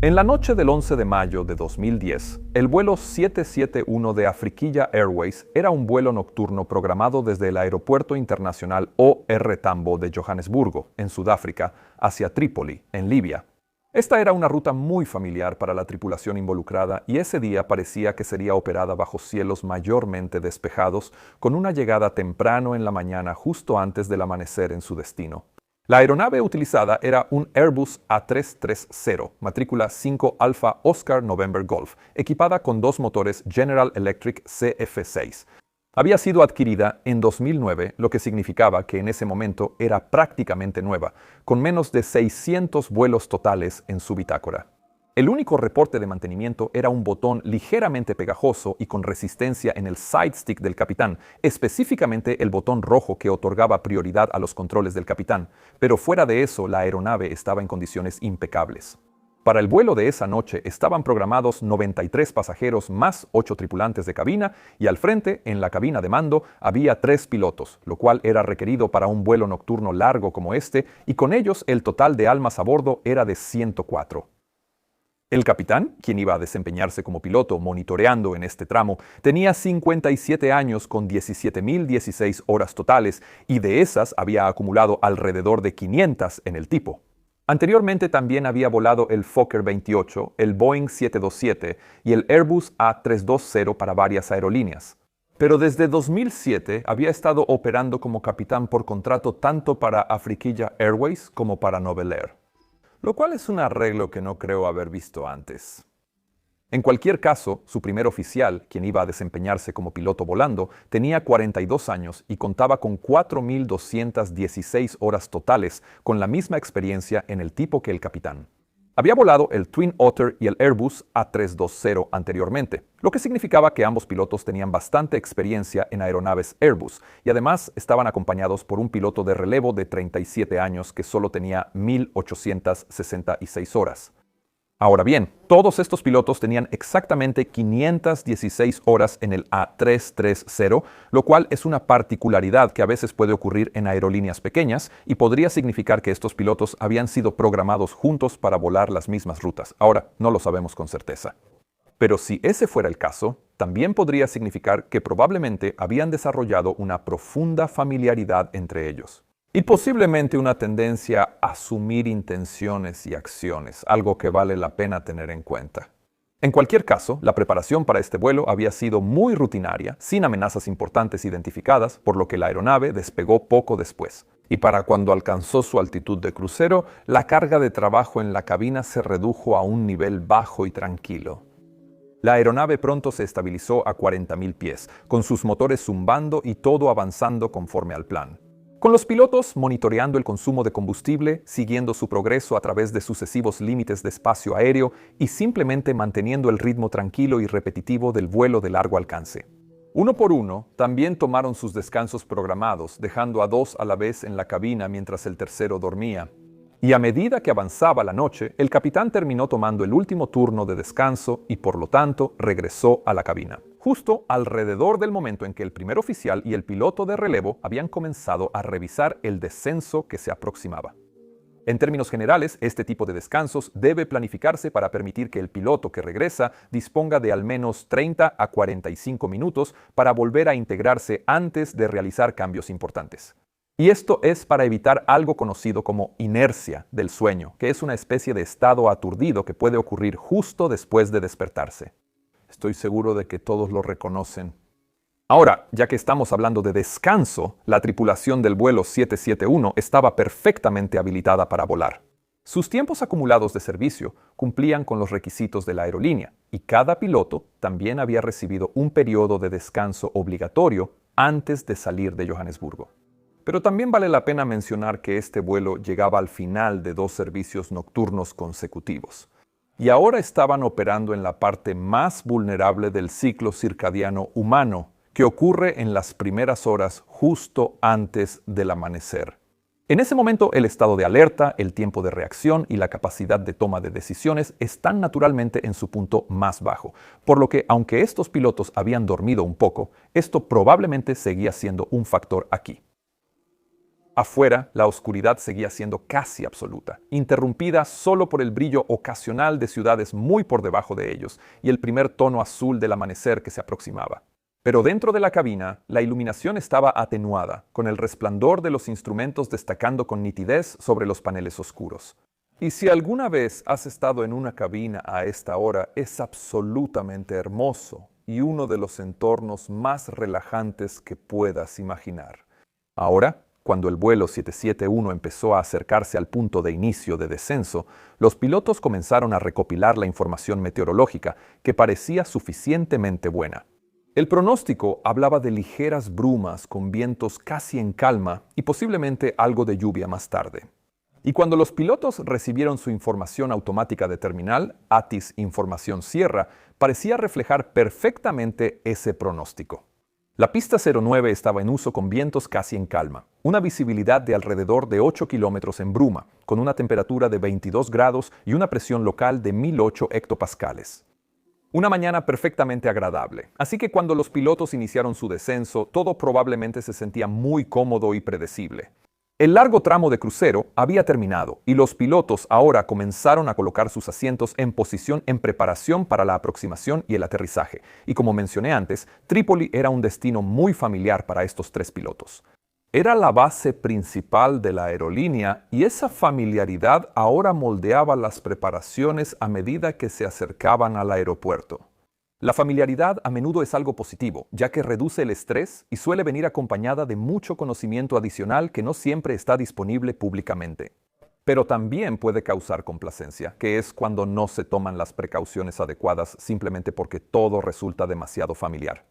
En la noche del 11 de mayo de 2010, el vuelo 771 de Afriquilla Airways era un vuelo nocturno programado desde el Aeropuerto Internacional O.R. Tambo de Johannesburgo, en Sudáfrica, hacia Trípoli, en Libia. Esta era una ruta muy familiar para la tripulación involucrada y ese día parecía que sería operada bajo cielos mayormente despejados, con una llegada temprano en la mañana justo antes del amanecer en su destino. La aeronave utilizada era un Airbus A330, matrícula 5 Alpha Oscar November Golf, equipada con dos motores General Electric CF6. Había sido adquirida en 2009, lo que significaba que en ese momento era prácticamente nueva, con menos de 600 vuelos totales en su bitácora. El único reporte de mantenimiento era un botón ligeramente pegajoso y con resistencia en el side stick del capitán, específicamente el botón rojo que otorgaba prioridad a los controles del capitán, pero fuera de eso la aeronave estaba en condiciones impecables. Para el vuelo de esa noche estaban programados 93 pasajeros más 8 tripulantes de cabina y al frente, en la cabina de mando, había 3 pilotos, lo cual era requerido para un vuelo nocturno largo como este, y con ellos el total de almas a bordo era de 104. El capitán, quien iba a desempeñarse como piloto monitoreando en este tramo, tenía 57 años con 17.016 horas totales y de esas había acumulado alrededor de 500 en el tipo. Anteriormente también había volado el Fokker 28, el Boeing 727 y el Airbus A320 para varias aerolíneas. Pero desde 2007 había estado operando como capitán por contrato tanto para Afriquilla Airways como para Novel Air, lo cual es un arreglo que no creo haber visto antes. En cualquier caso, su primer oficial, quien iba a desempeñarse como piloto volando, tenía 42 años y contaba con 4.216 horas totales, con la misma experiencia en el tipo que el capitán. Había volado el Twin Otter y el Airbus A320 anteriormente, lo que significaba que ambos pilotos tenían bastante experiencia en aeronaves Airbus y además estaban acompañados por un piloto de relevo de 37 años que solo tenía 1.866 horas. Ahora bien, todos estos pilotos tenían exactamente 516 horas en el A330, lo cual es una particularidad que a veces puede ocurrir en aerolíneas pequeñas y podría significar que estos pilotos habían sido programados juntos para volar las mismas rutas. Ahora, no lo sabemos con certeza. Pero si ese fuera el caso, también podría significar que probablemente habían desarrollado una profunda familiaridad entre ellos. Y posiblemente una tendencia a asumir intenciones y acciones, algo que vale la pena tener en cuenta. En cualquier caso, la preparación para este vuelo había sido muy rutinaria, sin amenazas importantes identificadas, por lo que la aeronave despegó poco después. Y para cuando alcanzó su altitud de crucero, la carga de trabajo en la cabina se redujo a un nivel bajo y tranquilo. La aeronave pronto se estabilizó a 40.000 pies, con sus motores zumbando y todo avanzando conforme al plan. Con los pilotos monitoreando el consumo de combustible, siguiendo su progreso a través de sucesivos límites de espacio aéreo y simplemente manteniendo el ritmo tranquilo y repetitivo del vuelo de largo alcance. Uno por uno, también tomaron sus descansos programados, dejando a 2 a la vez en la cabina mientras el tercero dormía. Y a medida que avanzaba la noche, el capitán terminó tomando el último turno de descanso y por lo tanto regresó a la cabina, justo alrededor del momento en que el primer oficial y el piloto de relevo habían comenzado a revisar el descenso que se aproximaba. En términos generales, este tipo de descansos debe planificarse para permitir que el piloto que regresa disponga de al menos 30 a 45 minutos para volver a integrarse antes de realizar cambios importantes. Y esto es para evitar algo conocido como inercia del sueño, que es una especie de estado aturdido que puede ocurrir justo después de despertarse. Estoy seguro de que todos lo reconocen. Ahora, ya que estamos hablando de descanso, la tripulación del vuelo 771 estaba perfectamente habilitada para volar. Sus tiempos acumulados de servicio cumplían con los requisitos de la aerolínea, y cada piloto también había recibido un periodo de descanso obligatorio antes de salir de Johannesburgo. Pero también vale la pena mencionar que este vuelo llegaba al final de 2 servicios nocturnos consecutivos. Y ahora estaban operando en la parte más vulnerable del ciclo circadiano humano, que ocurre en las primeras horas justo antes del amanecer. En ese momento, el estado de alerta, el tiempo de reacción y la capacidad de toma de decisiones están naturalmente en su punto más bajo, por lo que, aunque estos pilotos habían dormido un poco, esto probablemente seguía siendo un factor aquí. Afuera, la oscuridad seguía siendo casi absoluta, interrumpida solo por el brillo ocasional de ciudades muy por debajo de ellos y el primer tono azul del amanecer que se aproximaba. Pero dentro de la cabina, la iluminación estaba atenuada, con el resplandor de los instrumentos destacando con nitidez sobre los paneles oscuros. Y si alguna vez has estado en una cabina a esta hora, es absolutamente hermoso y uno de los entornos más relajantes que puedas imaginar. Ahora, cuando el vuelo 771 empezó a acercarse al punto de inicio de descenso, los pilotos comenzaron a recopilar la información meteorológica, que parecía suficientemente buena. El pronóstico hablaba de ligeras brumas con vientos casi en calma y posiblemente algo de lluvia más tarde. Y cuando los pilotos recibieron su información automática de terminal, ATIS Información Sierra, parecía reflejar perfectamente ese pronóstico. La pista 09 estaba en uso con vientos casi en calma, una visibilidad de alrededor de 8 kilómetros en bruma, con una temperatura de 22 grados y una presión local de 1008 hectopascales. Una mañana perfectamente agradable, así que cuando los pilotos iniciaron su descenso, todo probablemente se sentía muy cómodo y predecible. El largo tramo de crucero había terminado y los pilotos ahora comenzaron a colocar sus asientos en posición en preparación para la aproximación y el aterrizaje. Y como mencioné antes, Trípoli era un destino muy familiar para estos tres pilotos. Era la base principal de la aerolínea y esa familiaridad ahora moldeaba las preparaciones a medida que se acercaban al aeropuerto. La familiaridad a menudo es algo positivo, ya que reduce el estrés y suele venir acompañada de mucho conocimiento adicional que no siempre está disponible públicamente. Pero también puede causar complacencia, que es cuando no se toman las precauciones adecuadas simplemente porque todo resulta demasiado familiar.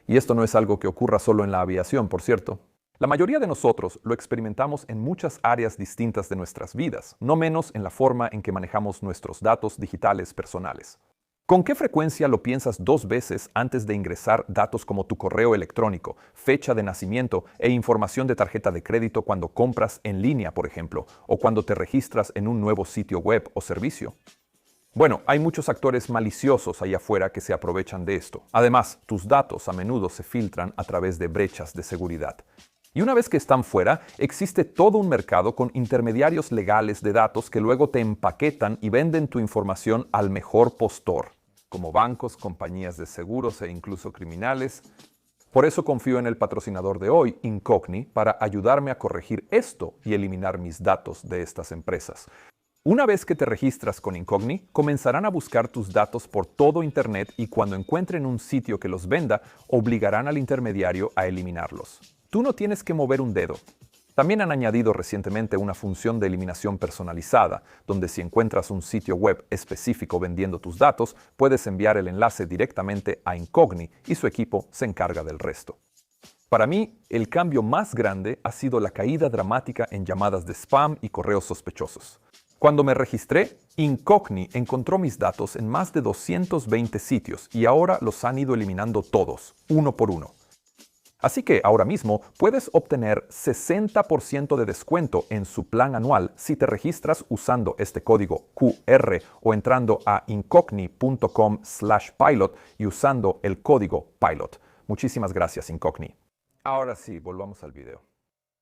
Y esto no es algo que ocurra solo en la aviación, por cierto. La mayoría de nosotros lo experimentamos en muchas áreas distintas de nuestras vidas, no menos en la forma en que manejamos nuestros datos digitales personales. ¿Con qué frecuencia lo piensas 2 veces antes de ingresar datos como tu correo electrónico, fecha de nacimiento e información de tarjeta de crédito cuando compras en línea, por ejemplo, o cuando te registras en un nuevo sitio web o servicio? Bueno, hay muchos actores maliciosos allá afuera que se aprovechan de esto. Además, tus datos a menudo se filtran a través de brechas de seguridad. Y una vez que están fuera, existe todo un mercado con intermediarios legales de datos que luego te empaquetan y venden tu información al mejor postor, como bancos, compañías de seguros e incluso criminales. Por eso confío en el patrocinador de hoy, Incogni, para ayudarme a corregir esto y eliminar mis datos de estas empresas. Una vez que te registras con Incogni, comenzarán a buscar tus datos por todo Internet y cuando encuentren un sitio que los venda, obligarán al intermediario a eliminarlos. Tú no tienes que mover un dedo. También han añadido recientemente una función de eliminación personalizada, donde si encuentras un sitio web específico vendiendo tus datos, puedes enviar el enlace directamente a Incogni y su equipo se encarga del resto. Para mí, el cambio más grande ha sido la caída dramática en llamadas de spam y correos sospechosos. Cuando me registré, Incogni encontró mis datos en más de 220 sitios y ahora los han ido eliminando todos, uno por uno. Así que ahora mismo puedes obtener 60% de descuento en su plan anual si te registras usando este código QR o entrando a incogni.com/pilot y usando el código PILOT. Muchísimas gracias, Incogni. Ahora sí, volvamos al video.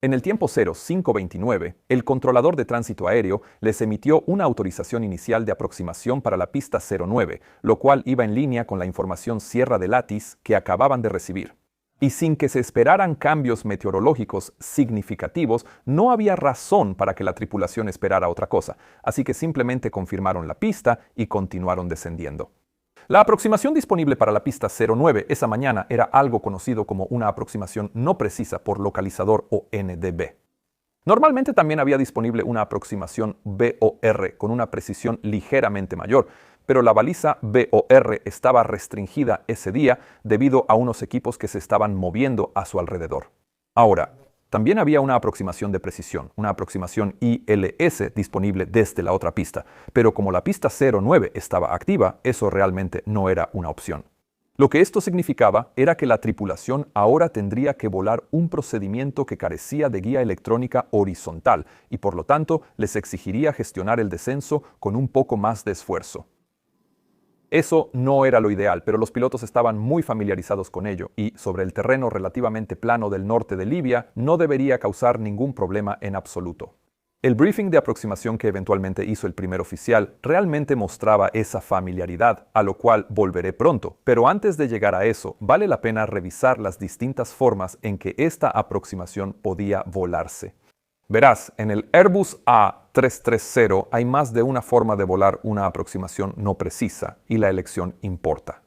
En el tiempo 0529, el controlador de tránsito aéreo les emitió una autorización inicial de aproximación para la pista 09, lo cual iba en línea con la información Sierra de ATIS que acababan de recibir. Y sin que se esperaran cambios meteorológicos significativos, no había razón para que la tripulación esperara otra cosa, así que simplemente confirmaron la pista y continuaron descendiendo. La aproximación disponible para la pista 09 esa mañana era algo conocido como una aproximación no precisa por localizador o NDB. Normalmente también había disponible una aproximación BOR con una precisión ligeramente mayor, pero la baliza BOR estaba restringida ese día debido a unos equipos que se estaban moviendo a su alrededor. Ahora, también había una aproximación de precisión, una aproximación ILS disponible desde la otra pista, pero como la pista 09 estaba activa, eso realmente no era una opción. Lo que esto significaba era que la tripulación ahora tendría que volar un procedimiento que carecía de guía electrónica horizontal y por lo tanto les exigiría gestionar el descenso con un poco más de esfuerzo. Eso no era lo ideal, pero los pilotos estaban muy familiarizados con ello y, sobre el terreno relativamente plano del norte de Libia, no debería causar ningún problema en absoluto. El briefing de aproximación que eventualmente hizo el primer oficial realmente mostraba esa familiaridad, a lo cual volveré pronto. Pero antes de llegar a eso, vale la pena revisar las distintas formas en que esta aproximación podía volarse. Verás, en el Airbus A330 hay más de una forma de volar una aproximación no precisa, y la elección importa.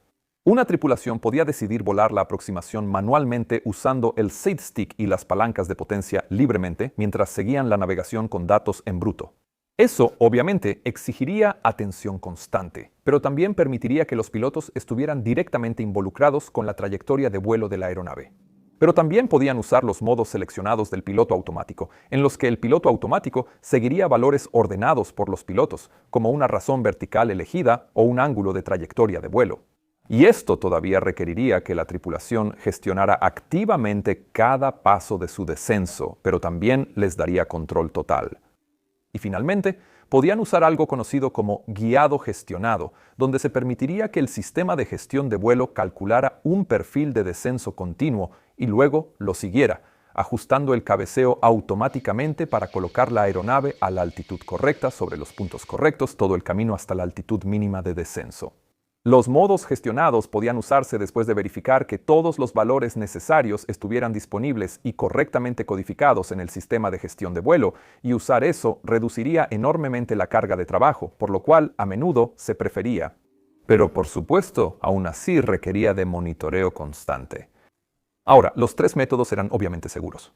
Una tripulación podía decidir volar la aproximación manualmente usando el SID stick y las palancas de potencia libremente mientras seguían la navegación con datos en bruto. Eso, obviamente, exigiría atención constante, pero también permitiría que los pilotos estuvieran directamente involucrados con la trayectoria de vuelo de la aeronave. Pero también podían usar los modos seleccionados del piloto automático, en los que el piloto automático seguiría valores ordenados por los pilotos, como una razón vertical elegida o un ángulo de trayectoria de vuelo. Y esto todavía requeriría que la tripulación gestionara activamente cada paso de su descenso, pero también les daría control total. Y finalmente, podían usar algo conocido como guiado gestionado, donde se permitiría que el sistema de gestión de vuelo calculara un perfil de descenso continuo y luego lo siguiera, ajustando el cabeceo automáticamente para colocar la aeronave a la altitud correcta sobre los puntos correctos todo el camino hasta la altitud mínima de descenso. Los modos gestionados podían usarse después de verificar que todos los valores necesarios estuvieran disponibles y correctamente codificados en el sistema de gestión de vuelo, y usar eso reduciría enormemente la carga de trabajo, por lo cual a menudo se prefería. Pero por supuesto, aún así requería de monitoreo constante. Ahora, los tres métodos eran obviamente seguros.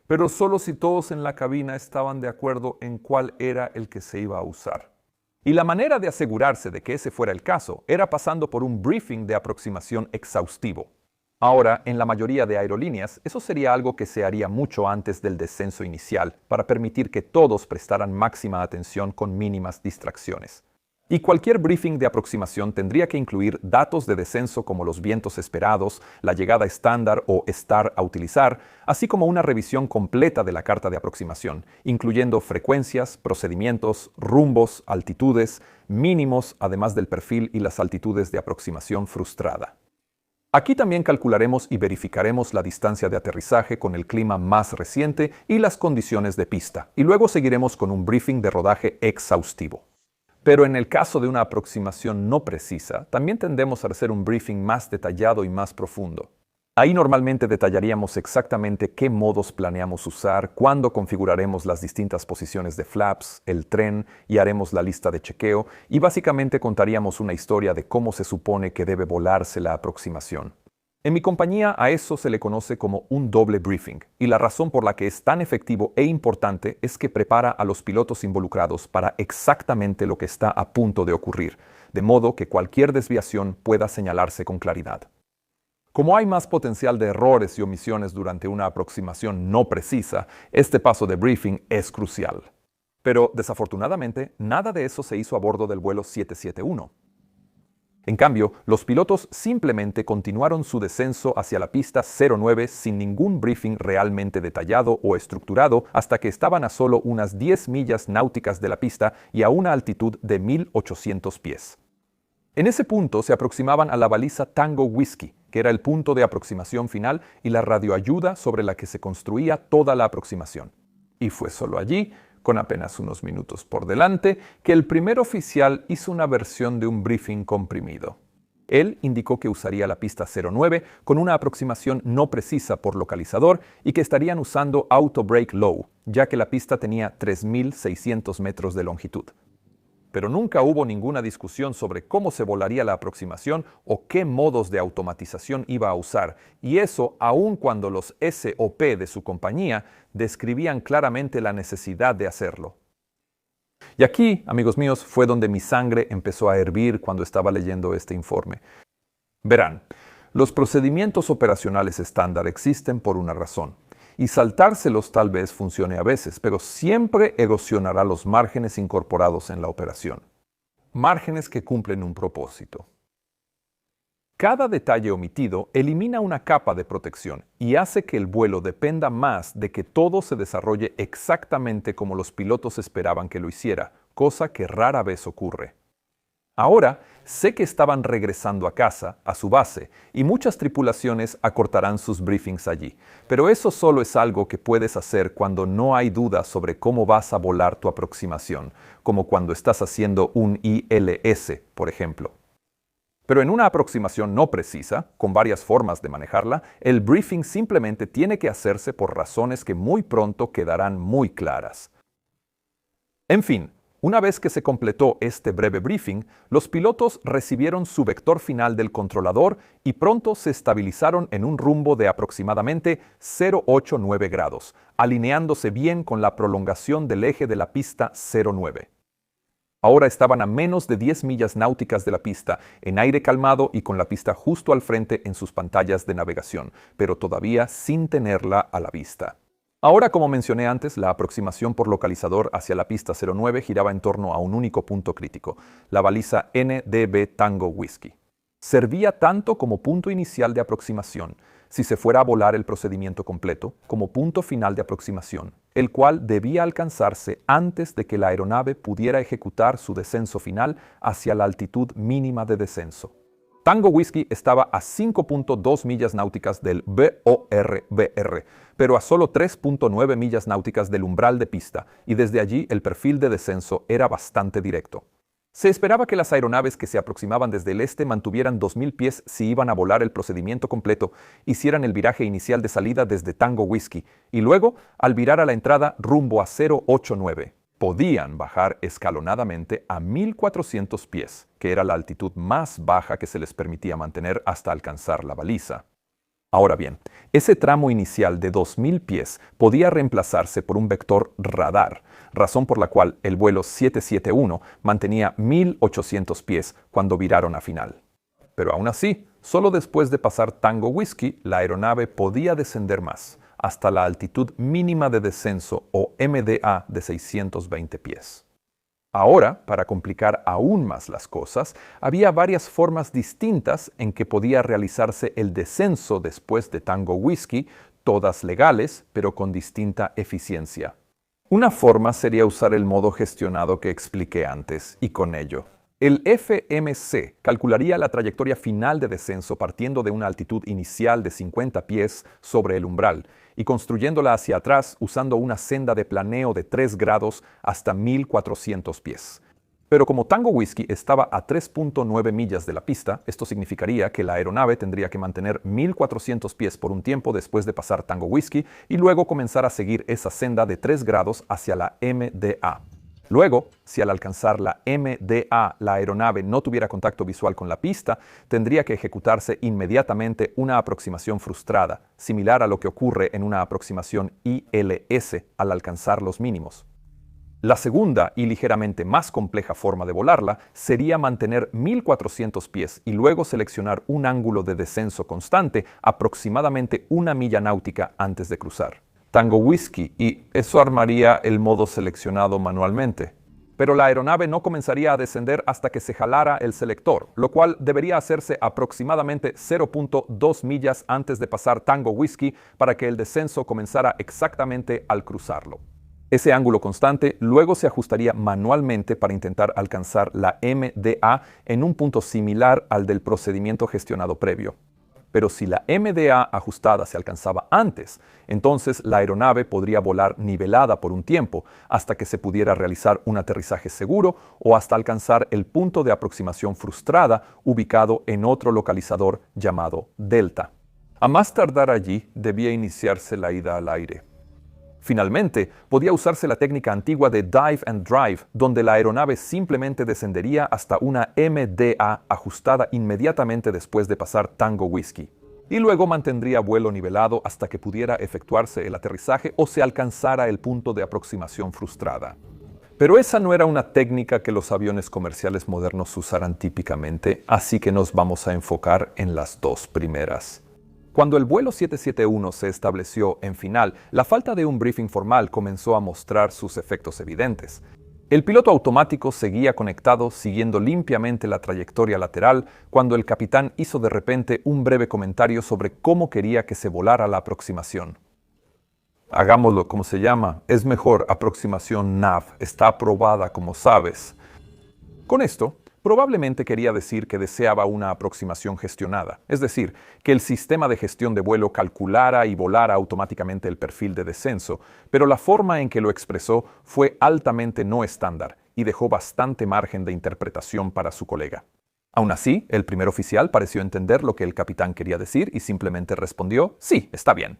Pero solo si todos en la cabina estaban de acuerdo en cuál era el que se iba a usar. Y la manera de asegurarse de que ese fuera el caso era pasando por un briefing de aproximación exhaustivo. Ahora, en la mayoría de aerolíneas, eso sería algo que se haría mucho antes del descenso inicial, para permitir que todos prestaran máxima atención con mínimas distracciones. Y cualquier briefing de aproximación tendría que incluir datos de descenso como los vientos esperados, la llegada estándar o STAR a utilizar, así como una revisión completa de la carta de aproximación, incluyendo frecuencias, procedimientos, rumbos, altitudes, mínimos, además del perfil y las altitudes de aproximación frustrada. Aquí también calcularemos y verificaremos la distancia de aterrizaje con el clima más reciente y las condiciones de pista, y luego seguiremos con un briefing de rodaje exhaustivo. Pero en el caso de una aproximación no precisa, también tendemos a hacer un briefing más detallado y más profundo. Ahí normalmente detallaríamos exactamente qué modos planeamos usar, cuándo configuraremos las distintas posiciones de flaps, el tren y haremos la lista de chequeo, y básicamente contaríamos una historia de cómo se supone que debe volarse la aproximación. En mi compañía a eso se le conoce como un doble briefing, y la razón por la que es tan efectivo e importante es que prepara a los pilotos involucrados para exactamente lo que está a punto de ocurrir, de modo que cualquier desviación pueda señalarse con claridad. Como hay más potencial de errores y omisiones durante una aproximación no precisa, este paso de briefing es crucial. Pero desafortunadamente, nada de eso se hizo a bordo del vuelo 771. En cambio, los pilotos simplemente continuaron su descenso hacia la pista 09 sin ningún briefing realmente detallado o estructurado hasta que estaban a solo unas 10 millas náuticas de la pista y a una altitud de 1.800 pies. En ese punto se aproximaban a la baliza Tango Whiskey, que era el punto de aproximación final y la radioayuda sobre la que se construía toda la aproximación. Y fue solo allí, con apenas unos minutos por delante, que el primer oficial hizo una versión de un briefing comprimido. Él indicó que usaría la pista 09 con una aproximación no precisa por localizador y que estarían usando Auto Brake Low, ya que la pista tenía 3.600 metros de longitud. Pero nunca hubo ninguna discusión sobre cómo se volaría la aproximación o qué modos de automatización iba a usar, y eso aun cuando los SOP de su compañía describían claramente la necesidad de hacerlo. Y aquí, amigos míos, fue donde mi sangre empezó a hervir cuando estaba leyendo este informe. Verán, los procedimientos operacionales estándar existen por una razón. Y saltárselos tal vez funcione a veces, pero siempre erosionará los márgenes incorporados en la operación. Márgenes que cumplen un propósito. Cada detalle omitido elimina una capa de protección y hace que el vuelo dependa más de que todo se desarrolle exactamente como los pilotos esperaban que lo hiciera, cosa que rara vez ocurre. Ahora, sé que estaban regresando a casa, a su base, y muchas tripulaciones acortarán sus briefings allí. Pero eso solo es algo que puedes hacer cuando no hay duda sobre cómo vas a volar tu aproximación, como cuando estás haciendo un ILS, por ejemplo. Pero en una aproximación no precisa, con varias formas de manejarla, el briefing simplemente tiene que hacerse por razones que muy pronto quedarán muy claras. En fin, una vez que se completó este breve briefing, los pilotos recibieron su vector final del controlador y pronto se estabilizaron en un rumbo de aproximadamente 089 grados, alineándose bien con la prolongación del eje de la pista 09. Ahora estaban a menos de 10 millas náuticas de la pista, en aire calmado y con la pista justo al frente en sus pantallas de navegación, pero todavía sin tenerla a la vista. Ahora, como mencioné antes, la aproximación por localizador hacia la pista 09 giraba en torno a un único punto crítico, la baliza NDB Tango Whiskey. Servía tanto como punto inicial de aproximación, si se fuera a volar el procedimiento completo, como punto final de aproximación, el cual debía alcanzarse antes de que la aeronave pudiera ejecutar su descenso final hacia la altitud mínima de descenso. Tango Whiskey estaba a 5.2 millas náuticas del BORBR, pero a solo 3.9 millas náuticas del umbral de pista, y desde allí el perfil de descenso era bastante directo. Se esperaba que las aeronaves que se aproximaban desde el este mantuvieran 2.000 pies si iban a volar el procedimiento completo, hicieran el viraje inicial de salida desde Tango Whiskey y luego, al virar a la entrada rumbo a 089, podían bajar escalonadamente a 1.400 pies, que era la altitud más baja que se les permitía mantener hasta alcanzar la baliza. Ahora bien, ese tramo inicial de 2.000 pies podía reemplazarse por un vector radar, razón por la cual el vuelo 771 mantenía 1.800 pies cuando viraron a final. Pero aún así, solo después de pasar Tango Whiskey, la aeronave podía descender más, hasta la altitud mínima de descenso o MDA de 620 pies. Ahora, para complicar aún más las cosas, había varias formas distintas en que podía realizarse el descenso después de Tango Whiskey, todas legales, pero con distinta eficiencia. Una forma sería usar el modo gestionado que expliqué antes, y con ello, el FMC calcularía la trayectoria final de descenso partiendo de una altitud inicial de 50 pies sobre el umbral y construyéndola hacia atrás usando una senda de planeo de 3 grados hasta 1.400 pies. Pero como Tango Whiskey estaba a 3.9 millas de la pista, esto significaría que la aeronave tendría que mantener 1.400 pies por un tiempo después de pasar Tango Whiskey y luego comenzar a seguir esa senda de 3 grados hacia la MDA. Luego, si al alcanzar la MDA la aeronave no tuviera contacto visual con la pista, tendría que ejecutarse inmediatamente una aproximación frustrada, similar a lo que ocurre en una aproximación ILS al alcanzar los mínimos. La segunda y ligeramente más compleja forma de volarla sería mantener 1.400 pies y luego seleccionar un ángulo de descenso constante aproximadamente 1 milla náutica antes de cruzar Tango Whiskey, y eso armaría el modo seleccionado manualmente. Pero la aeronave no comenzaría a descender hasta que se jalara el selector, lo cual debería hacerse aproximadamente 0.2 millas antes de pasar Tango Whiskey para que el descenso comenzara exactamente al cruzarlo. Ese ángulo constante luego se ajustaría manualmente para intentar alcanzar la MDA en un punto similar al del procedimiento gestionado previo. Pero si la MDA ajustada se alcanzaba antes, entonces la aeronave podría volar nivelada por un tiempo hasta que se pudiera realizar un aterrizaje seguro o hasta alcanzar el punto de aproximación frustrada ubicado en otro localizador llamado Delta. A más tardar allí, debía iniciarse la ida al aire. Finalmente, podía usarse la técnica antigua de Dive and Drive, donde la aeronave simplemente descendería hasta una MDA ajustada inmediatamente después de pasar Tango Whiskey, y luego mantendría vuelo nivelado hasta que pudiera efectuarse el aterrizaje o se alcanzara el punto de aproximación frustrada. Pero esa no era una técnica que los aviones comerciales modernos usaran típicamente, así que nos vamos a enfocar en las dos primeras. Cuando el vuelo 771 se estableció en final, la falta de un briefing formal comenzó a mostrar sus efectos evidentes. El piloto automático seguía conectado siguiendo limpiamente la trayectoria lateral cuando el capitán hizo de repente un breve comentario sobre cómo quería que se volara la aproximación. Hagámoslo como se llama, es mejor aproximación NAV, está aprobada como sabes. Con esto, Probablemente quería decir que deseaba una aproximación gestionada, es decir, que el sistema de gestión de vuelo calculara y volara automáticamente el perfil de descenso, pero la forma en que lo expresó fue altamente no estándar y dejó bastante margen de interpretación para su colega. Aún así, el primer oficial pareció entender lo que el capitán quería decir y simplemente respondió: sí, está bien.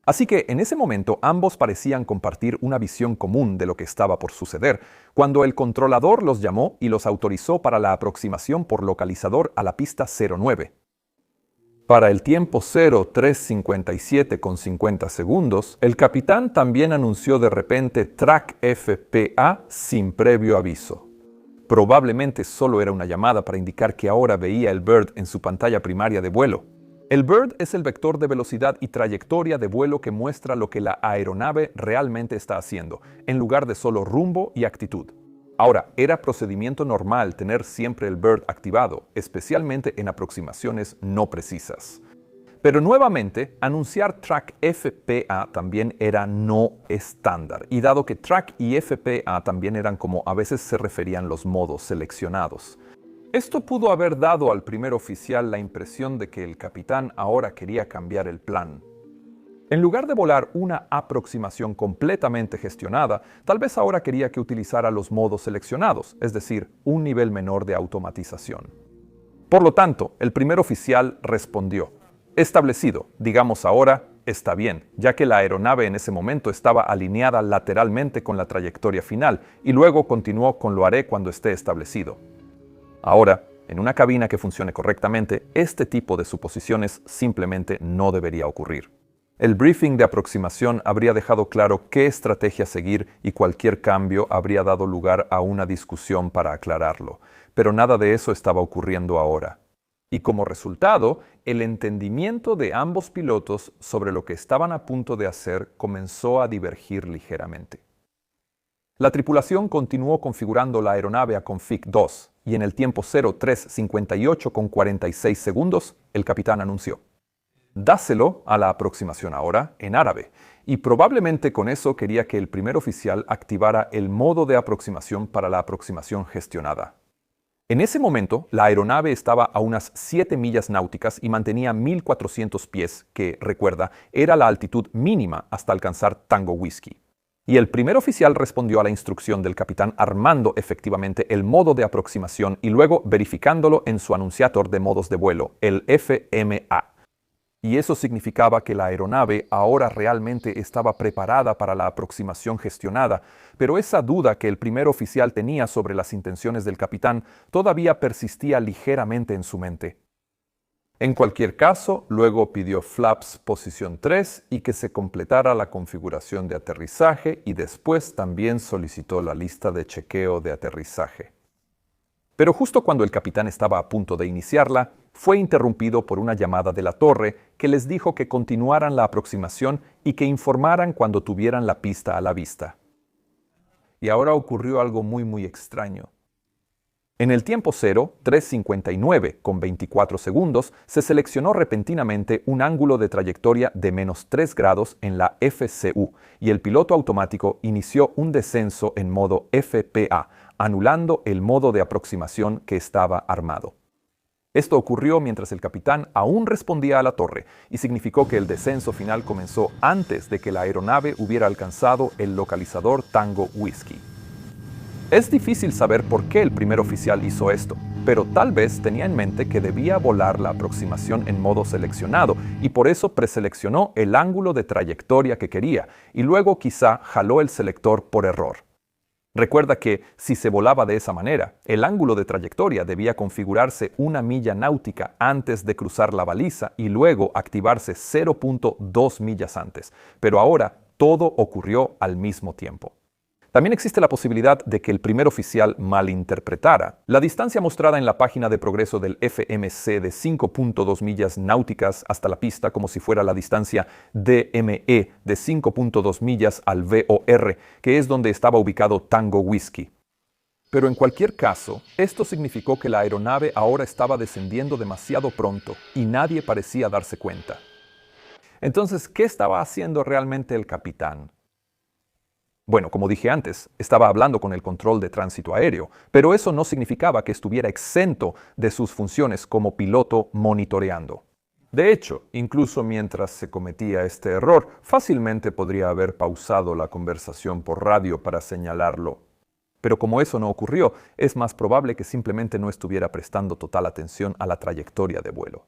Así que en ese momento ambos parecían compartir una visión común de lo que estaba por suceder, cuando el controlador los llamó y los autorizó para la aproximación por localizador a la pista 09. Para el tiempo 03:57 con 50 segundos, el capitán también anunció de repente Track FPA sin previo aviso. Probablemente solo era una llamada para indicar que ahora veía el BIRD en su pantalla primaria de vuelo. El BIRD es el vector de velocidad y trayectoria de vuelo que muestra lo que la aeronave realmente está haciendo, en lugar de solo rumbo y actitud. Ahora, era procedimiento normal tener siempre el BIRD activado, especialmente en aproximaciones no precisas. Pero nuevamente, anunciar Track FPA también era no estándar, y dado que Track y FPA también eran como a veces se referían los modos seleccionados. Esto pudo haber dado al primer oficial la impresión de que el capitán ahora quería cambiar el plan. En lugar de volar una aproximación completamente gestionada, tal vez ahora quería que utilizara los modos seleccionados, es decir, un nivel menor de automatización. Por lo tanto, el primer oficial respondió: establecido, digamos ahora, está bien, ya que la aeronave en ese momento estaba alineada lateralmente con la trayectoria final, y luego continuó con lo haré cuando esté establecido. Ahora, en una cabina que funcione correctamente, este tipo de suposiciones simplemente no debería ocurrir. El briefing de aproximación habría dejado claro qué estrategia seguir y cualquier cambio habría dado lugar a una discusión para aclararlo, pero nada de eso estaba ocurriendo ahora. Y como resultado, el entendimiento de ambos pilotos sobre lo que estaban a punto de hacer comenzó a divergir ligeramente. La tripulación continuó configurando la aeronave a Config 2 y en el tiempo 03:58 con 46 segundos, el capitán anunció: dáselo a la aproximación ahora en árabe, y probablemente con eso quería que el primer oficial activara el modo de aproximación para la aproximación gestionada. En ese momento, la aeronave estaba a unas 7 millas náuticas y mantenía 1400 pies, que, recuerda, era la altitud mínima hasta alcanzar Tango Whiskey. Y el primer oficial respondió a la instrucción del capitán armando efectivamente el modo de aproximación y luego verificándolo en su anunciador de modos de vuelo, el FMA. Y eso significaba que la aeronave ahora realmente estaba preparada para la aproximación gestionada, pero esa duda que el primer oficial tenía sobre las intenciones del capitán todavía persistía ligeramente en su mente. En cualquier caso, luego pidió flaps posición 3 y que se completara la configuración de aterrizaje y después también solicitó la lista de chequeo de aterrizaje. Pero justo cuando el capitán estaba a punto de iniciarla, fue interrumpido por una llamada de la torre que les dijo que continuaran la aproximación y que informaran cuando tuvieran la pista a la vista. Y ahora ocurrió algo muy extraño. En el tiempo 03:59 con 24 segundos, se seleccionó repentinamente un ángulo de trayectoria de -3 grados en la FCU y el piloto automático inició un descenso en modo FPA, anulando el modo de aproximación que estaba armado. Esto ocurrió mientras el capitán aún respondía a la torre y significó que el descenso final comenzó antes de que la aeronave hubiera alcanzado el localizador Tango Whiskey. Es difícil saber por qué el primer oficial hizo esto, pero tal vez tenía en mente que debía volar la aproximación en modo seleccionado y por eso preseleccionó el ángulo de trayectoria que quería y luego quizá jaló el selector por error. Recuerda que, si se volaba de esa manera, el ángulo de trayectoria debía configurarse 1 milla náutica antes de cruzar la baliza y luego activarse 0.2 millas antes, pero ahora todo ocurrió al mismo tiempo. También existe la posibilidad de que el primer oficial malinterpretara la distancia mostrada en la página de progreso del FMC de 5.2 millas náuticas hasta la pista como si fuera la distancia DME de 5.2 millas al VOR, que es donde estaba ubicado Tango Whiskey. Pero en cualquier caso, esto significó que la aeronave ahora estaba descendiendo demasiado pronto y nadie parecía darse cuenta. Entonces, ¿qué estaba haciendo realmente el capitán? Bueno, como dije antes, estaba hablando con el control de tránsito aéreo, pero eso no significaba que estuviera exento de sus funciones como piloto monitoreando. De hecho, incluso mientras se cometía este error, fácilmente podría haber pausado la conversación por radio para señalarlo. Pero como eso no ocurrió, es más probable que simplemente no estuviera prestando total atención a la trayectoria de vuelo.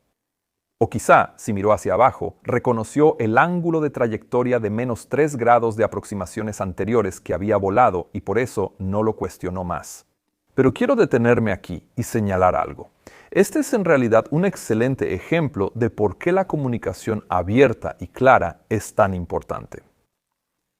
O quizá, si miró hacia abajo, reconoció el ángulo de trayectoria de -3 grados de aproximaciones anteriores que había volado y por eso no lo cuestionó más. Pero quiero detenerme aquí y señalar algo. Este es en realidad un excelente ejemplo de por qué la comunicación abierta y clara es tan importante.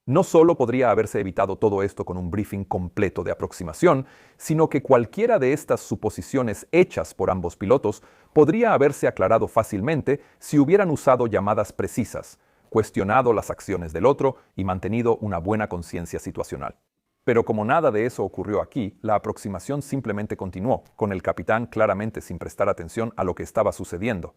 No solo podría haberse evitado todo esto con un briefing completo de aproximación, sino que cualquiera de estas suposiciones hechas por ambos pilotos podría haberse aclarado fácilmente si hubieran usado llamadas precisas, cuestionado las acciones del otro y mantenido una buena conciencia situacional. Pero como nada de eso ocurrió aquí, la aproximación simplemente continuó, con el capitán claramente sin prestar atención a lo que estaba sucediendo.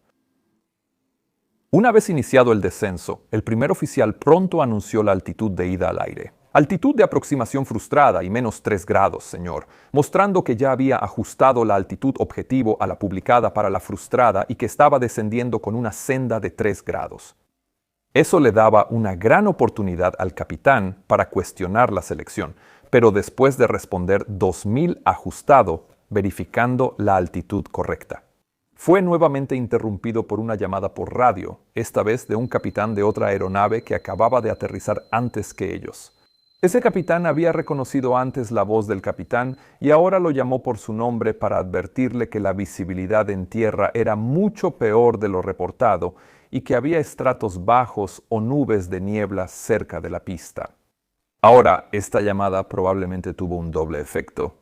Una vez iniciado el descenso, el primer oficial pronto anunció la altitud de ida al aire. Altitud de aproximación frustrada y -3 grados, señor, mostrando que ya había ajustado la altitud objetivo a la publicada para la frustrada y que estaba descendiendo con una senda de 3 grados. Eso le daba una gran oportunidad al capitán para cuestionar la selección, pero después de responder 2000 ajustado, verificando la altitud correcta. Fue nuevamente interrumpido por una llamada por radio, esta vez de un capitán de otra aeronave que acababa de aterrizar antes que ellos. Ese capitán había reconocido antes la voz del capitán y ahora lo llamó por su nombre para advertirle que la visibilidad en tierra era mucho peor de lo reportado y que había estratos bajos o nubes de niebla cerca de la pista. Ahora, esta llamada probablemente tuvo un doble efecto.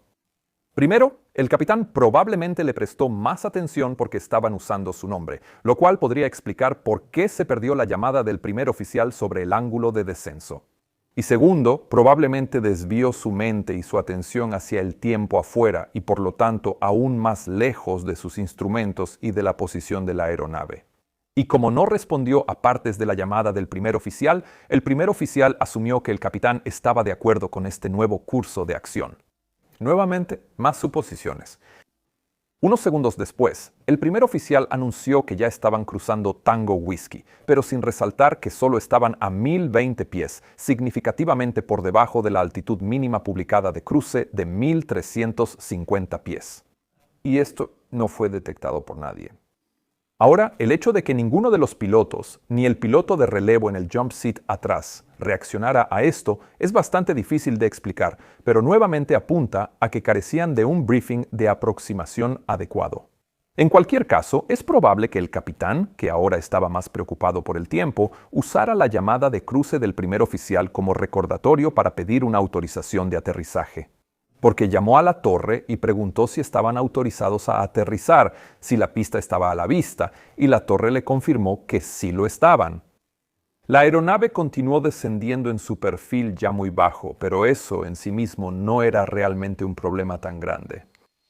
Primero, el capitán probablemente le prestó más atención porque estaban usando su nombre, lo cual podría explicar por qué se perdió la llamada del primer oficial sobre el ángulo de descenso. Y segundo, probablemente desvió su mente y su atención hacia el tiempo afuera y por lo tanto aún más lejos de sus instrumentos y de la posición de la aeronave. Y como no respondió a partes de la llamada del primer oficial, el primer oficial asumió que el capitán estaba de acuerdo con este nuevo curso de acción. Nuevamente, más suposiciones. Unos segundos después, el primer oficial anunció que ya estaban cruzando Tango Whiskey, pero sin resaltar que solo estaban a 1020 pies, significativamente por debajo de la altitud mínima publicada de cruce de 1350 pies. Y esto no fue detectado por nadie. Ahora, el hecho de que ninguno de los pilotos, ni el piloto de relevo en el jump seat atrás, reaccionara a esto es bastante difícil de explicar, pero nuevamente apunta a que carecían de un briefing de aproximación adecuado. En cualquier caso, es probable que el capitán, que ahora estaba más preocupado por el tiempo, usara la llamada de cruce del primer oficial como recordatorio para pedir una autorización de aterrizaje. Porque llamó a la torre y preguntó si estaban autorizados a aterrizar, si la pista estaba a la vista, y la torre le confirmó que sí lo estaban. La aeronave continuó descendiendo en su perfil ya muy bajo, pero eso en sí mismo no era realmente un problema tan grande.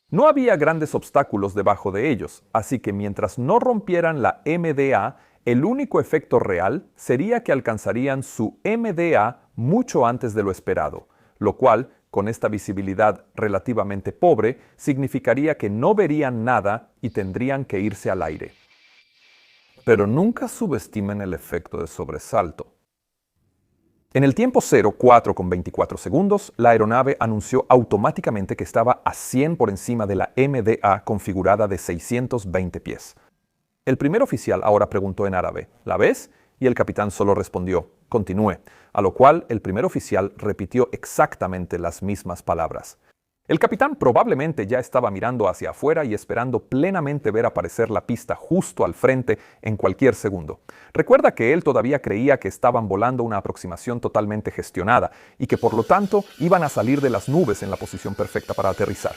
No había grandes obstáculos debajo de ellos, así que mientras no rompieran la MDA, el único efecto real sería que alcanzarían su MDA mucho antes de lo esperado, lo cual, con esta visibilidad relativamente pobre, significaría que no verían nada y tendrían que irse al aire. Pero nunca subestimen el efecto de sobresalto. En el tiempo 04:24 segundos, la aeronave anunció automáticamente que estaba a 100 por encima de la MDA configurada de 620 pies. El primer oficial ahora preguntó en árabe, ¿la ves? Y el capitán solo respondió, continúe, a lo cual el primer oficial repitió exactamente las mismas palabras. El capitán probablemente ya estaba mirando hacia afuera y esperando plenamente ver aparecer la pista justo al frente en cualquier segundo. Recuerda que él todavía creía que estaban volando una aproximación totalmente gestionada y que por lo tanto iban a salir de las nubes en la posición perfecta para aterrizar.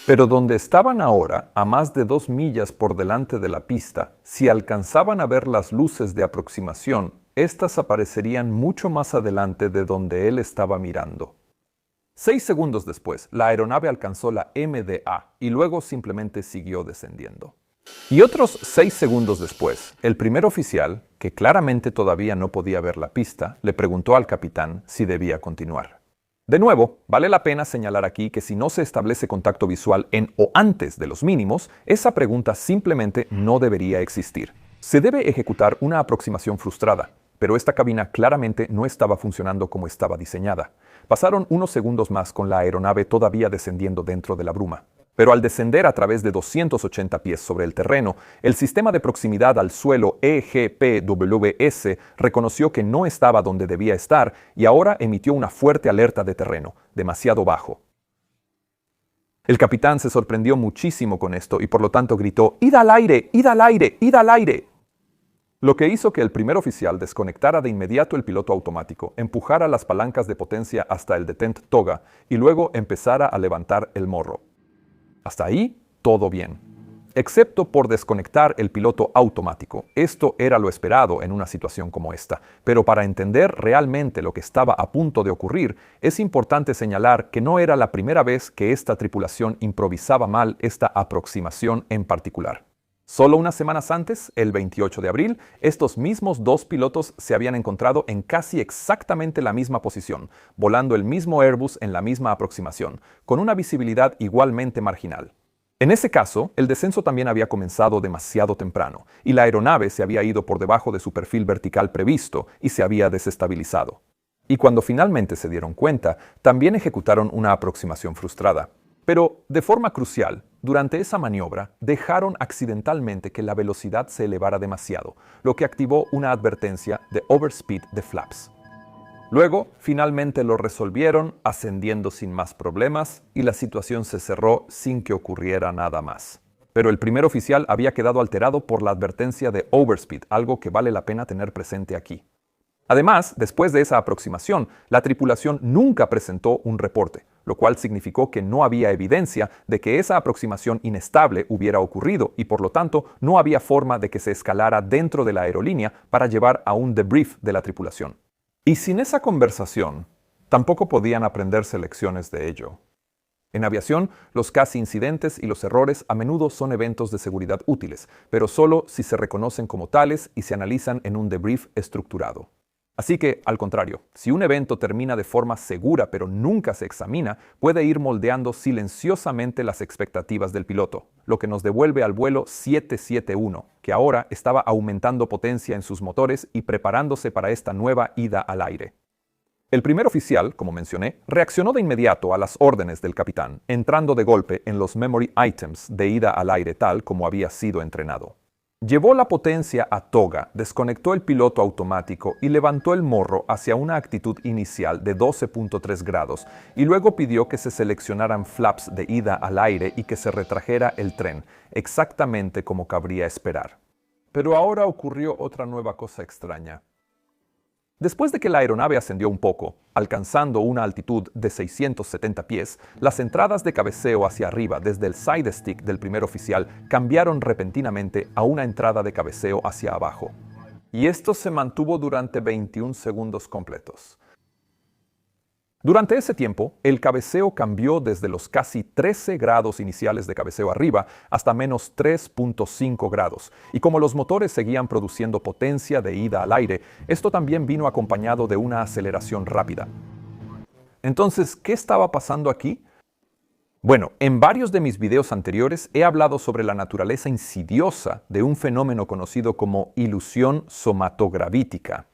Pero donde estaban ahora, a más de 2 millas por delante de la pista, si alcanzaban a ver las luces de aproximación, estas aparecerían mucho más adelante de donde él estaba mirando. 6 segundos después, la aeronave alcanzó la MDA y luego simplemente siguió descendiendo. Y otros 6 segundos después, el primer oficial, que claramente todavía no podía ver la pista, le preguntó al capitán si debía continuar. De nuevo, vale la pena señalar aquí que si no se establece contacto visual en o antes de los mínimos, esa pregunta simplemente no debería existir. Se debe ejecutar una aproximación frustrada, pero esta cabina claramente no estaba funcionando como estaba diseñada. Pasaron unos segundos más con la aeronave todavía descendiendo dentro de la bruma. Pero al descender a través de 280 pies sobre el terreno, el sistema de proximidad al suelo EGPWS reconoció que no estaba donde debía estar y ahora emitió una fuerte alerta de terreno, demasiado bajo. El capitán se sorprendió muchísimo con esto y por lo tanto gritó: ¡Id al aire! ¡Id al aire! ¡Id al aire! Lo que hizo que el primer oficial desconectara de inmediato el piloto automático, empujara las palancas de potencia hasta el detente toga y luego empezara a levantar el morro. Hasta ahí, todo bien. Excepto por desconectar el piloto automático. Esto era lo esperado en una situación como esta. Pero para entender realmente lo que estaba a punto de ocurrir, es importante señalar que no era la primera vez que esta tripulación improvisaba mal esta aproximación en particular. Solo unas semanas antes, el 28 de abril, estos mismos dos pilotos se habían encontrado en casi exactamente la misma posición, volando el mismo Airbus en la misma aproximación, con una visibilidad igualmente marginal. En ese caso, el descenso también había comenzado demasiado temprano, y la aeronave se había ido por debajo de su perfil vertical previsto y se había desestabilizado. Y cuando finalmente se dieron cuenta, también ejecutaron una aproximación frustrada. Pero, de forma crucial, durante esa maniobra, dejaron accidentalmente que la velocidad se elevara demasiado, lo que activó una advertencia de overspeed de flaps. Luego, finalmente lo resolvieron, ascendiendo sin más problemas, y la situación se cerró sin que ocurriera nada más. Pero el primer oficial había quedado alterado por la advertencia de overspeed, algo que vale la pena tener presente aquí. Además, después de esa aproximación, la tripulación nunca presentó un reporte, lo cual significó que no había evidencia de que esa aproximación inestable hubiera ocurrido y por lo tanto no había forma de que se escalara dentro de la aerolínea para llevar a un debrief de la tripulación. Y sin esa conversación, tampoco podían aprenderse lecciones de ello. En aviación, los casi incidentes y los errores a menudo son eventos de seguridad útiles, pero solo si se reconocen como tales y se analizan en un debrief estructurado. Así que, al contrario, si un evento termina de forma segura pero nunca se examina, puede ir moldeando silenciosamente las expectativas del piloto, lo que nos devuelve al vuelo 771, que ahora estaba aumentando potencia en sus motores y preparándose para esta nueva ida al aire. El primer oficial, como mencioné, reaccionó de inmediato a las órdenes del capitán, entrando de golpe en los memory items de ida al aire tal como había sido entrenado. Llevó la potencia a toga, desconectó el piloto automático y levantó el morro hacia una actitud inicial de 12.3 grados y luego pidió que se seleccionaran flaps de ida al aire y que se retrajera el tren, exactamente como cabría esperar. Pero ahora ocurrió otra nueva cosa extraña. Después de que la aeronave ascendió un poco, alcanzando una altitud de 670 pies, las entradas de cabeceo hacia arriba desde el side stick del primer oficial cambiaron repentinamente a una entrada de cabeceo hacia abajo. Y esto se mantuvo durante 21 segundos completos. Durante ese tiempo, el cabeceo cambió desde los casi 13 grados iniciales de cabeceo arriba hasta menos 3.5 grados, y como los motores seguían produciendo potencia de ida al aire, esto también vino acompañado de una aceleración rápida. Entonces, ¿qué estaba pasando aquí? Bueno, en varios de mis videos anteriores he hablado sobre la naturaleza insidiosa de un fenómeno conocido como ilusión somatogravítica.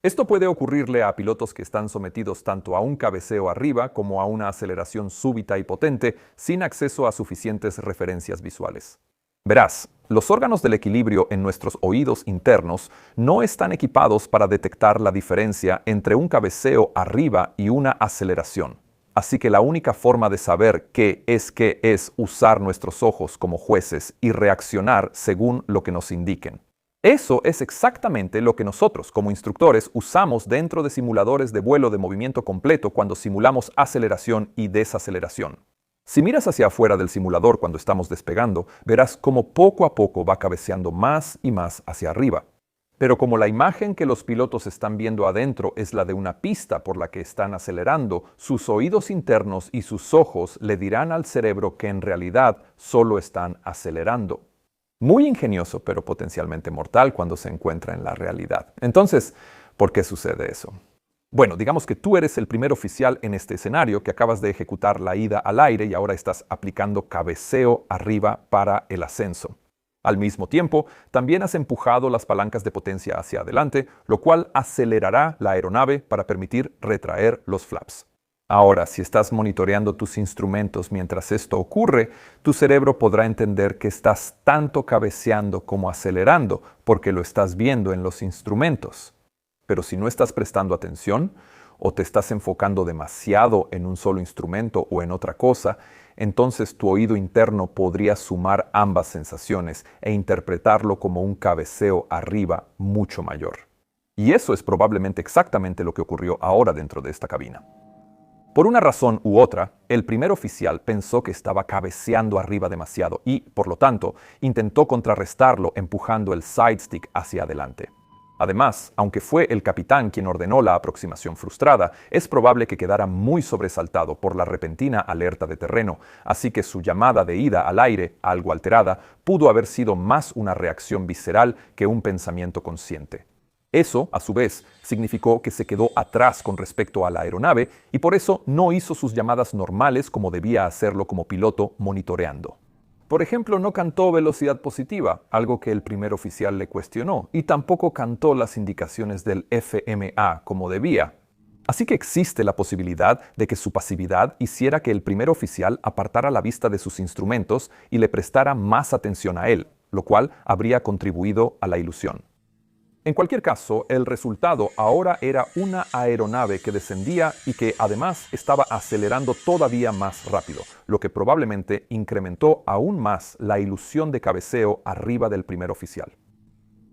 Esto puede ocurrirle a pilotos que están sometidos tanto a un cabeceo arriba como a una aceleración súbita y potente sin acceso a suficientes referencias visuales. Verás, los órganos del equilibrio en nuestros oídos internos no están equipados para detectar la diferencia entre un cabeceo arriba y una aceleración. Así que la única forma de saber qué es usar nuestros ojos como jueces y reaccionar según lo que nos indiquen. Eso es exactamente lo que nosotros, como instructores, usamos dentro de simuladores de vuelo de movimiento completo cuando simulamos aceleración y desaceleración. Si miras hacia afuera del simulador cuando estamos despegando, verás cómo poco a poco va cabeceando más y más hacia arriba. Pero como la imagen que los pilotos están viendo adentro es la de una pista por la que están acelerando, sus oídos internos y sus ojos le dirán al cerebro que en realidad solo están acelerando. Muy ingenioso, pero potencialmente mortal cuando se encuentra en la realidad. Entonces, ¿por qué sucede eso? Bueno, digamos que tú eres el primer oficial en este escenario, que acabas de ejecutar la ida al aire y ahora estás aplicando cabeceo arriba para el ascenso. Al mismo tiempo, también has empujado las palancas de potencia hacia adelante, lo cual acelerará la aeronave para permitir retraer los flaps. Ahora, si estás monitoreando tus instrumentos mientras esto ocurre, tu cerebro podrá entender que estás tanto cabeceando como acelerando, porque lo estás viendo en los instrumentos. Pero si no estás prestando atención, o te estás enfocando demasiado en un solo instrumento o en otra cosa, entonces tu oído interno podría sumar ambas sensaciones e interpretarlo como un cabeceo arriba mucho mayor. Y eso es probablemente exactamente lo que ocurrió ahora dentro de esta cabina. Por una razón u otra, el primer oficial pensó que estaba cabeceando arriba demasiado y, por lo tanto, intentó contrarrestarlo empujando el side stick hacia adelante. Además, aunque fue el capitán quien ordenó la aproximación frustrada, es probable que quedara muy sobresaltado por la repentina alerta de terreno, así que su llamada de ida al aire, algo alterada, pudo haber sido más una reacción visceral que un pensamiento consciente. Eso, a su vez, significó que se quedó atrás con respecto a la aeronave y por eso no hizo sus llamadas normales como debía hacerlo como piloto monitoreando. Por ejemplo, no cantó velocidad positiva, algo que el primer oficial le cuestionó, y tampoco cantó las indicaciones del FMA como debía. Así que existe la posibilidad de que su pasividad hiciera que el primer oficial apartara la vista de sus instrumentos y le prestara más atención a él, lo cual habría contribuido a la ilusión. En cualquier caso, el resultado ahora era una aeronave que descendía y que además estaba acelerando todavía más rápido, lo que probablemente incrementó aún más la ilusión de cabeceo arriba del primer oficial.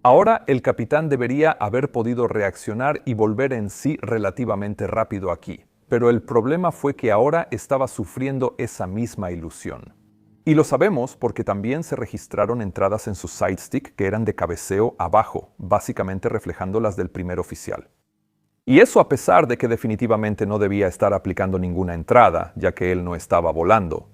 Ahora el capitán debería haber podido reaccionar y volver en sí relativamente rápido aquí, pero el problema fue que ahora estaba sufriendo esa misma ilusión. Y lo sabemos porque también se registraron entradas en su side stick que eran de cabeceo abajo, básicamente reflejando las del primer oficial. Y eso a pesar de que definitivamente no debía estar aplicando ninguna entrada, ya que él no estaba volando.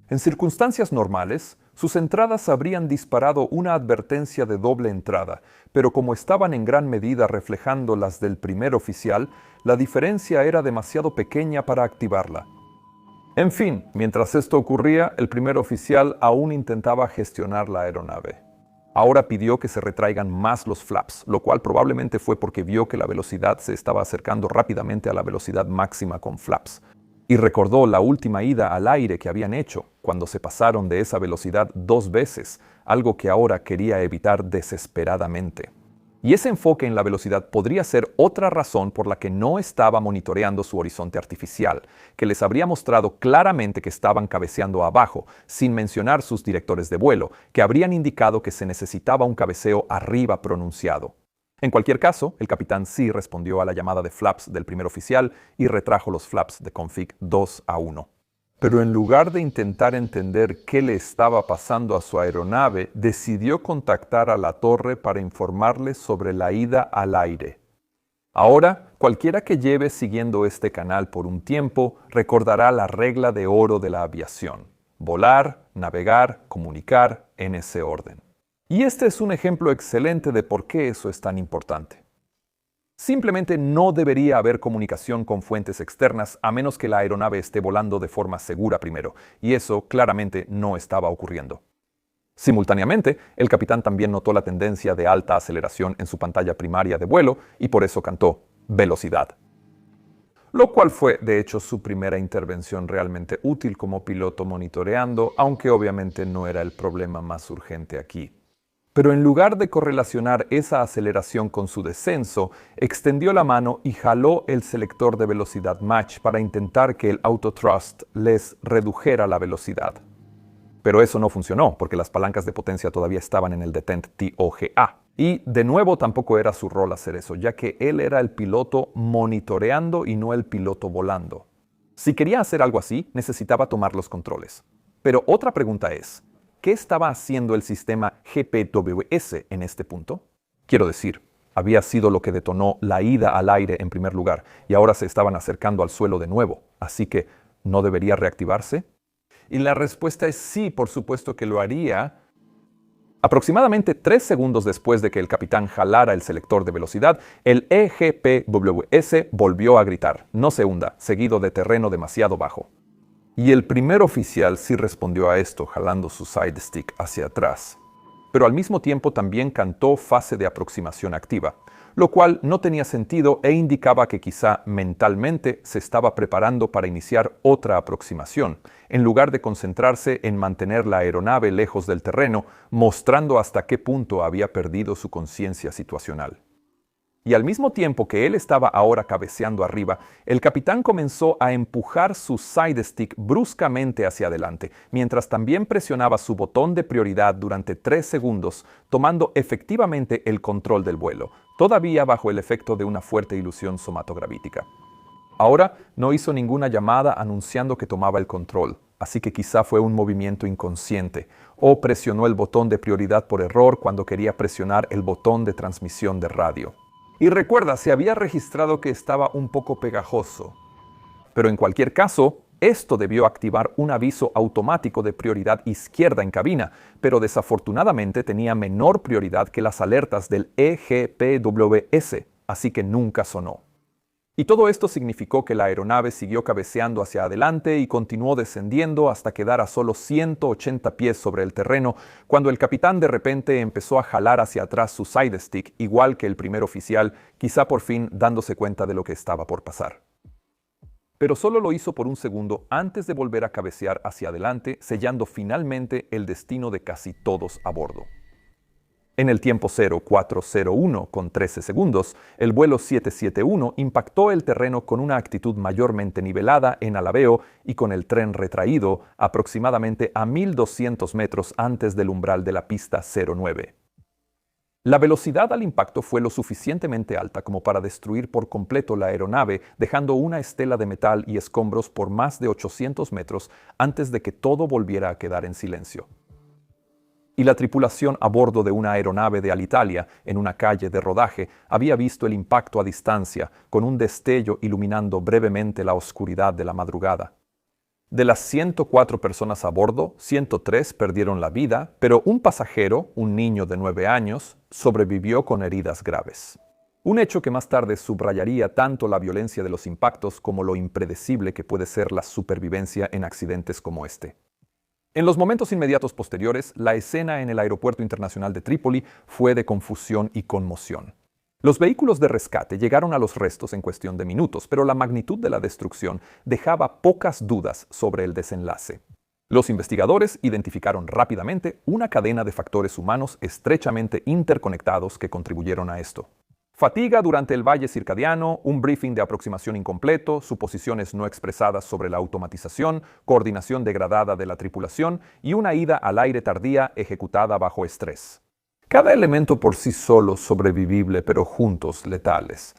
En circunstancias normales, sus entradas habrían disparado una advertencia de doble entrada, pero como estaban en gran medida reflejando las del primer oficial, la diferencia era demasiado pequeña para activarla. En fin, mientras esto ocurría, el primer oficial aún intentaba gestionar la aeronave. Ahora pidió que se retraigan más los flaps, lo cual probablemente fue porque vio que la velocidad se estaba acercando rápidamente a la velocidad máxima con flaps. Y recordó la última ida al aire que habían hecho, cuando se pasaron de esa velocidad 2 veces, algo que ahora quería evitar desesperadamente. Y ese enfoque en la velocidad podría ser otra razón por la que no estaba monitoreando su horizonte artificial, que les habría mostrado claramente que estaban cabeceando abajo, sin mencionar sus directores de vuelo, que habrían indicado que se necesitaba un cabeceo arriba pronunciado. En cualquier caso, el capitán sí respondió a la llamada de flaps del primer oficial y retrajo los flaps de config 2 a 1. Pero en lugar de intentar entender qué le estaba pasando a su aeronave, decidió contactar a la torre para informarles sobre la ida al aire. Ahora, cualquiera que lleve siguiendo este canal por un tiempo recordará la regla de oro de la aviación: volar, navegar, comunicar en ese orden. Y este es un ejemplo excelente de por qué eso es tan importante. Simplemente no debería haber comunicación con fuentes externas a menos que la aeronave esté volando de forma segura primero, y eso claramente no estaba ocurriendo. Simultáneamente, el capitán también notó la tendencia de alta aceleración en su pantalla primaria de vuelo y por eso cantó velocidad. Lo cual fue, de hecho, su primera intervención realmente útil como piloto monitoreando, aunque obviamente no era el problema más urgente aquí. Pero en lugar de correlacionar esa aceleración con su descenso, extendió la mano y jaló el selector de velocidad match para intentar que el autothrust les redujera la velocidad. Pero eso no funcionó, porque las palancas de potencia todavía estaban en el detent TOGA. Y de nuevo tampoco era su rol hacer eso, ya que él era el piloto monitoreando y no el piloto volando. Si quería hacer algo así, necesitaba tomar los controles. Pero otra pregunta es: ¿qué estaba haciendo el sistema GPWS en este punto? Quiero decir, había sido lo que detonó la ida al aire en primer lugar, y ahora se estaban acercando al suelo de nuevo, así que ¿no debería reactivarse? Y la respuesta es sí, por supuesto que lo haría, Aproximadamente 3 segundos después de que el capitán jalara el selector de velocidad, el EGPWS volvió a gritar, "No se hunda", seguido de terreno demasiado bajo. Y el primer oficial sí respondió a esto, jalando su side stick hacia atrás. Pero al mismo tiempo también cantó fase de aproximación activa, lo cual no tenía sentido e indicaba que quizá mentalmente se estaba preparando para iniciar otra aproximación, en lugar de concentrarse en mantener la aeronave lejos del terreno, mostrando hasta qué punto había perdido su conciencia situacional. Y al mismo tiempo que él estaba ahora cabeceando arriba, el capitán comenzó a empujar su side stick bruscamente hacia adelante, mientras también presionaba su botón de prioridad durante 3 segundos, tomando efectivamente el control del vuelo, todavía bajo el efecto de una fuerte ilusión somatogravítica. Ahora no hizo ninguna llamada anunciando que tomaba el control, así que quizá fue un movimiento inconsciente, o presionó el botón de prioridad por error cuando quería presionar el botón de transmisión de radio. Y recuerda, se había registrado que estaba un poco pegajoso. Pero en cualquier caso, esto debió activar un aviso automático de prioridad izquierda en cabina, pero desafortunadamente tenía menor prioridad que las alertas del EGPWS, así que nunca sonó. Y todo esto significó que la aeronave siguió cabeceando hacia adelante y continuó descendiendo hasta quedar a solo 180 pies sobre el terreno, cuando el capitán de repente empezó a jalar hacia atrás su side stick, igual que el primer oficial, quizá por fin dándose cuenta de lo que estaba por pasar. Pero solo lo hizo por un segundo antes de volver a cabecear hacia adelante, sellando finalmente el destino de casi todos a bordo. En el tiempo 0401 con 13 segundos, el vuelo 771 impactó el terreno con una actitud mayormente nivelada en alabeo y con el tren retraído aproximadamente a 1200 metros antes del umbral de la pista 09. La velocidad al impacto fue lo suficientemente alta como para destruir por completo la aeronave, dejando una estela de metal y escombros por más de 800 metros antes de que todo volviera a quedar en silencio. Y la tripulación a bordo de una aeronave de Alitalia, en una calle de rodaje, había visto el impacto a distancia, con un destello iluminando brevemente la oscuridad de la madrugada. De las 104 personas a bordo, 103 perdieron la vida, pero un pasajero, un niño de 9 años, sobrevivió con heridas graves. Un hecho que más tarde subrayaría tanto la violencia de los impactos como lo impredecible que puede ser la supervivencia en accidentes como este. En los momentos inmediatos posteriores, la escena en el Aeropuerto Internacional de Trípoli fue de confusión y conmoción. Los vehículos de rescate llegaron a los restos en cuestión de minutos, pero la magnitud de la destrucción dejaba pocas dudas sobre el desenlace. Los investigadores identificaron rápidamente una cadena de factores humanos estrechamente interconectados que contribuyeron a esto. Fatiga durante el valle circadiano, un briefing de aproximación incompleto, suposiciones no expresadas sobre la automatización, coordinación degradada de la tripulación y una ida al aire tardía ejecutada bajo estrés. Cada elemento por sí solo sobrevivible, pero juntos letales.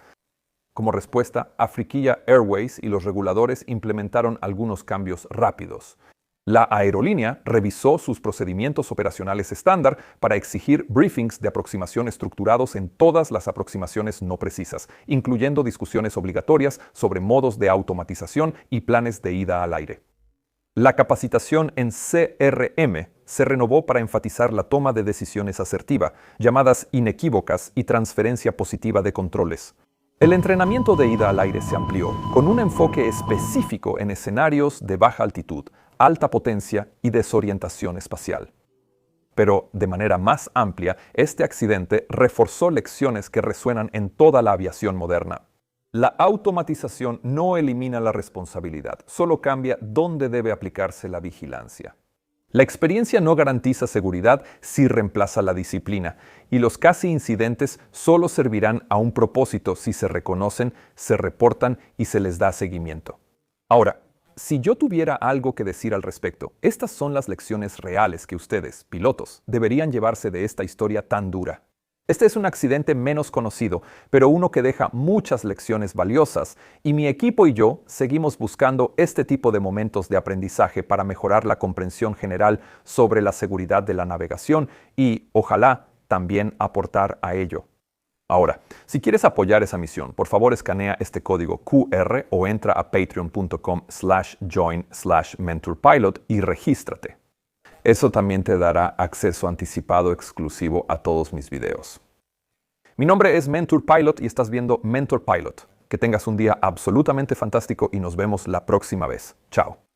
Como respuesta, Afriquilla Airways y los reguladores implementaron algunos cambios rápidos. La aerolínea revisó sus procedimientos operacionales estándar para exigir briefings de aproximación estructurados en todas las aproximaciones no precisas, incluyendo discusiones obligatorias sobre modos de automatización y planes de ida al aire. La capacitación en CRM se renovó para enfatizar la toma de decisiones asertiva, llamadas inequívocas y transferencia positiva de controles. El entrenamiento de ida al aire se amplió, con un enfoque específico en escenarios de baja altitud, alta potencia y desorientación espacial. Pero, de manera más amplia, este accidente reforzó lecciones que resuenan en toda la aviación moderna. La automatización no elimina la responsabilidad, solo cambia dónde debe aplicarse la vigilancia. La experiencia no garantiza seguridad si reemplaza la disciplina, y los casi incidentes solo servirán a un propósito si se reconocen, se reportan y se les da seguimiento. Ahora, si yo tuviera algo que decir al respecto, estas son las lecciones reales que ustedes, pilotos, deberían llevarse de esta historia tan dura. Este es un accidente menos conocido, pero uno que deja muchas lecciones valiosas, y mi equipo y yo seguimos buscando este tipo de momentos de aprendizaje para mejorar la comprensión general sobre la seguridad de la navegación y, ojalá, también aportar a ello. Ahora, si quieres apoyar esa misión, por favor escanea este código QR o entra a patreon.com/join/mentorpilot y regístrate. Eso también te dará acceso anticipado exclusivo a todos mis videos. Mi nombre es Mentor Pilot y estás viendo Mentor Pilot. Que tengas un día absolutamente fantástico y nos vemos la próxima vez. Chao.